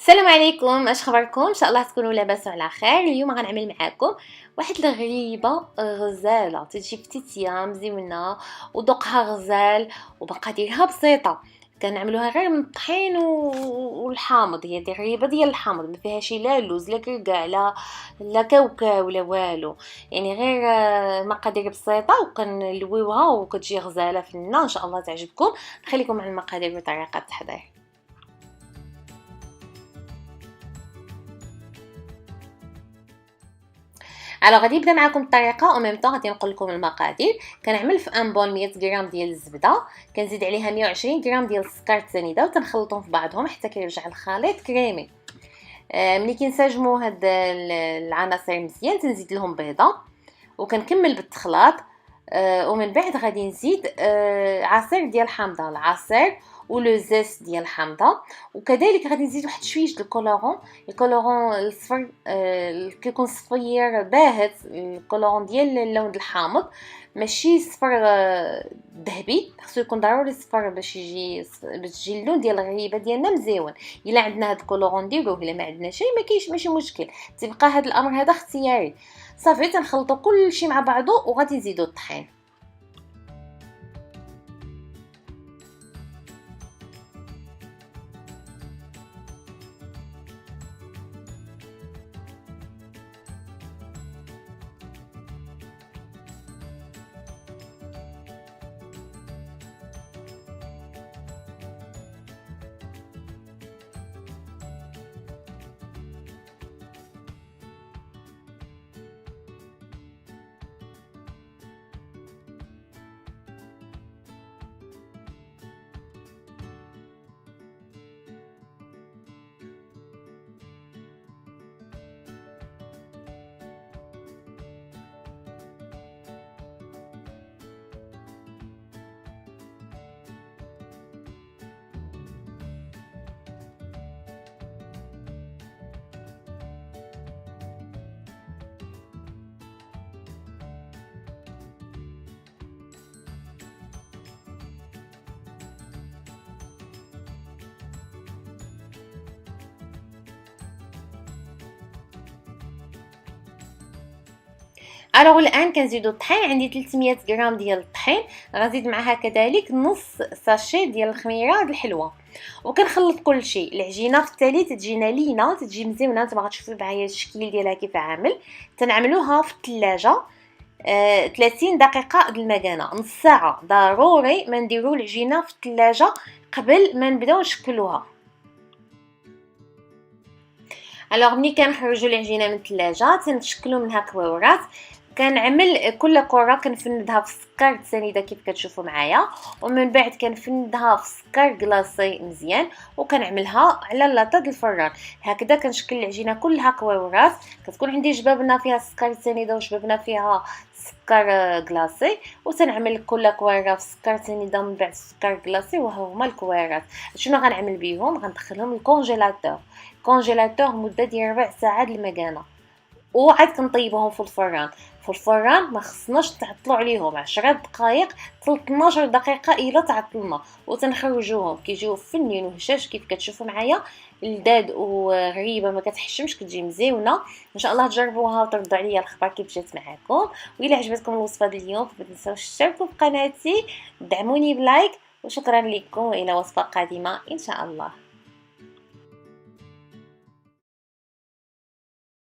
السلام عليكم، اش خبركم؟ ان شاء الله تكونوا لاباس وعلى خير. اليوم غنعمل معاكم واحد الغريبه غزاله تجي فتيتيه مزيونه وذوقها غزال ومقاديرها بسيطه. كنعملوها غير من الطحين والحامض. هي دي غريبه ديال الحامض، ما فيهاش لا لوز لا كركاع لا كاوكاو ولا والو، يعني غير مقادير بسيطه وكنلويوها وكتجي غزاله فنه. ان شاء الله تعجبكم. نخليكم مع المقادير بطريقه التحضير. غادي نبدا معكم الطريقه او ميم طون غادي نقول لكم المقادير. كنعمل في ان بول 100 غرام ديال الزبده، كنزيد عليها 120 غرام ديال السكر تسنيده وتنخلطهم في بعضهم حتى كيرجع الخليط كريمي. ملي كينسجموا هاد العناصر مزيان تنزيد لهم بيضه وكنكمل بالتخلاط. ومن بعد غادي نزيد عصير ديال الحامضه، العصير ولو زيس ديال الحامضه، وكذلك غادي نزيد واحد شويه الكولورون الصفر، كيكون صفير باهت، الكولورون ديال اللون الحامض ماشي صفر ذهبي، خصو يكون ضروري صفر باش تجي اللون ديال الغريبه ديالنا مزيون. الا عندنا هاد الكولورون ديروه، الا ما عندنا شي ما كاينش ماشي مشكل، تبقى هاد الامر هذا اختياري. صافي تنخلطوا كل شيء مع بعضه وغادي نزيدوا الطحين. الان كنزيدوا الطحين. عندي 300 غرام ديال الطحين، غنزيد معها كذلك نص ساشي ديال الخميره الحلوه وكنخلط كل شيء. العجينه في التالي تجينا لينه، تجي مزيونه. نتوما غتشوفوا معايا الشكل ديالها كيف عامل. تنعملوها في الثلاجه 30 دقيقه المكانه، نص ساعه. ضروري ما نديروا العجينه في الثلاجه قبل ما نبداو نشكلوها. ملي كنخرجوا العجينه من الثلاجه تنشكلوا منها كويورات. كنعمل كل كره كنفندها في السكر تسنيده كيف كتشوفوا معايا، ومن بعد كنفندها في السكر كلاصي مزيان وكنعملها على لاطه د الفران. هكذا كنشكل العجينه كلها كويورات. كتكون عندي جبابنا فيها السكر تسنيده وجبابنا فيها سكر كلاصي، وتنعمل كل كويره في السكر تسنيده من بعد السكر كلاصي. وهما الكويرات شنو غنعمل بهم؟ غندخلهم الكونجيلاتور مده ديال 4 ساعات المكانه، وعاد كنطيبهم في الفران. في الفران ما خصناش تعطلوا عليهم 10 دقائق حتى 12 دقيقه الا تعطلنا، وتنخرجوهم كيجيو فنين وهشاش كيف كتشوفوا معايا، لذاذ وغريبه ما كتحشمش، كتجي مزيونه. ان شاء الله تجربوها وتردوا عليا الخبر كيف جات معكم. وإلا عجبتكم الوصفه ديال اليوم ما تنساوش تشتركوا في قناتي، دعموني بلايك، وشكرا لكم، والى وصفه قادمه ان شاء الله.